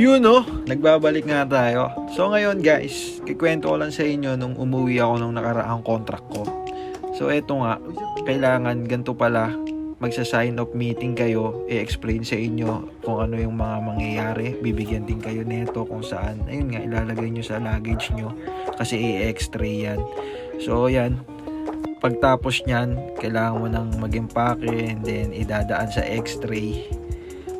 Yun no, nagbabalik nga tayo. So ngayon guys, kikwento ko lang sa inyo nung umuwi ako nung nakaraang contract ko. So eto nga, kailangan ganito pala, magsa-sign off meeting kayo, i-explain sa inyo kung ano yung mga mangyayari, bibigyan din kayo neto kung saan, ayun nga, ilalagay nyo sa luggage nyo kasi i-x-ray yan. So yan, pagtapos nyan, kailangan mo nang mag-impake and then idadaan sa x-ray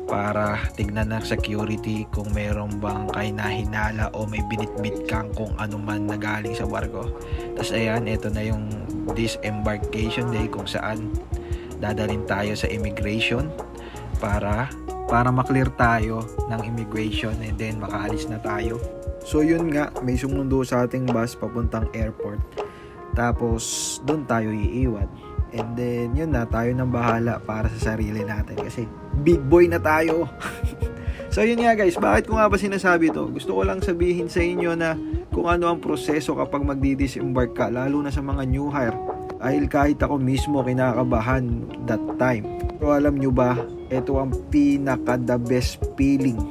para tignan ng security kung meron bang kahinahinala o may binitbit kang kung ano man na galing sa barko. Tapos ayan, ito na yung disembarkation day kung saan dadalhin tayo sa immigration para maklear tayo ng immigration and then makaalis na tayo. So yun nga, may sumundo sa ating bus papuntang airport. Tapos doon tayo iiwan. And then yun na, tayo nang bahala para sa sarili natin kasi big boy na tayo. So yun nga guys, bakit ko nga ba sinasabi to? Gusto ko lang sabihin sa inyo na kung ano ang proseso kapag magdi-disembark ka, lalo na sa mga new hire. Dahil kahit ako mismo kinakabahan that time. Pero alam nyo ba, ito ang pinaka the best feeling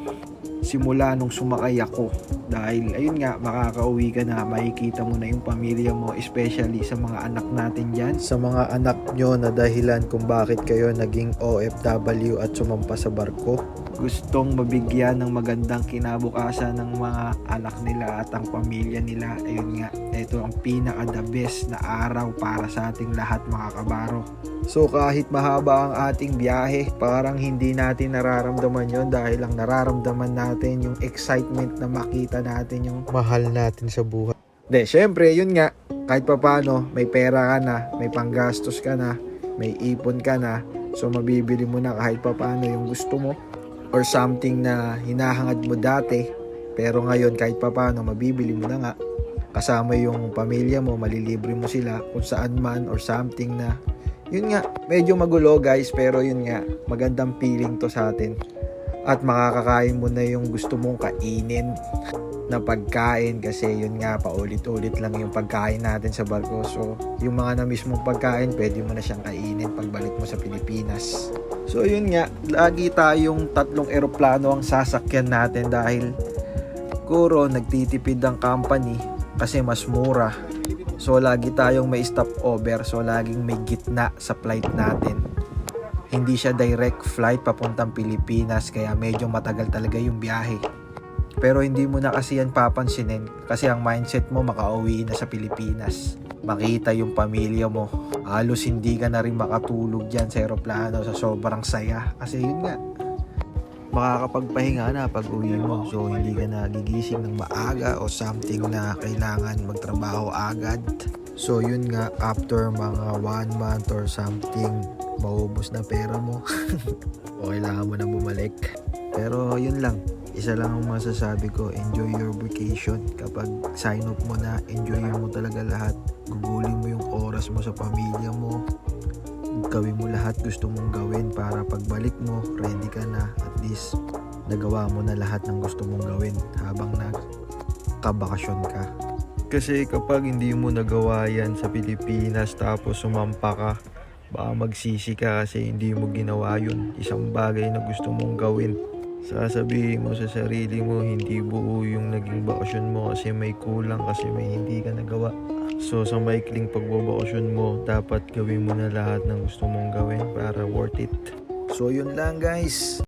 simula nung sumakay ako. Dahil ayun nga, makakauwi ka na, makikita mo na yung pamilya mo, especially sa mga anak natin dyan, sa mga anak nyo na dahilan kung bakit kayo naging OFW at sumampa sa barko. Gustong mabigyan ng magandang kinabukasan ng mga anak nila at ang pamilya nila. Ayun nga, ito ang pinaka the best na araw para sa ating lahat mga kabaro. So kahit mahaba ang ating biyahe, parang hindi natin nararamdaman yon dahil ang nararamdaman natin yung excitement na makita natin yung mahal natin sa buhay. De, syempre, yun nga, kahit papano, may pera ka na, may panggastos ka na, may ipon ka na, so mabibili mo na kahit papano yung gusto mo or something na hinahangad mo dati, pero ngayon kahit papano mabibili mo na nga, kasama yung pamilya mo, malilibre mo sila kung saan man or something na yun nga, medyo magulo guys, pero yun nga, magandang feeling to sa atin. At makakakain mo na yung gusto mong kainin na pagkain kasi yun nga, paulit-ulit lang yung pagkain natin sa barko. So, yung mga na-miss mong pagkain, pwede mo na siyang kainin pagbalik mo sa Pilipinas. So, yun nga, lagi tayong 3 eroplano ang sasakyan natin dahil siguro nagtitipid ang company kasi mas mura. So lagi tayong may stopover, so laging may gitna sa flight natin. Hindi siya direct flight papuntang Pilipinas kaya medyo matagal talaga yung biyahe. Pero hindi mo na kasi yan papansinin kasi ang mindset mo makauwi na sa Pilipinas. Makita yung pamilya mo. Halos hindi ka na rin makatulog dyan sa aeroplano sa sobrang saya. Kasi yun nga, makakapagpahinga na pag uwi mo. So hindi ka na gigising ng maaga o something na kailangan magtrabaho agad. So yun nga, after mga 1 month or something, maubos na pera mo. O kailangan mo na bumalik. Pero yun lang, isa lang ang masasabi ko, enjoy your vacation. Kapag sign up mo na, enjoy mo talaga lahat. Gugulin mo yung oras mo sa pamilya mo. Gawin mo lahat gusto mong gawin para pagbalik mo, ready ka na. At least, nagawa mo na lahat ng gusto mong gawin habang nagkabakasyon ka. Kasi kapag hindi mo nagawa yan sa Pilipinas tapos sumampa ka, baka magsisi ka kasi hindi mo ginawa yun. Isang bagay na gusto mong gawin. Sasabihin mo sa sarili mo, hindi buo yung naging bakasyon mo kasi may kulang, kasi may hindi ka nagawa. So sa maikling pagbabakasyon mo, dapat gawin mo na lahat ng gusto mong gawin para worth it. So yun lang guys.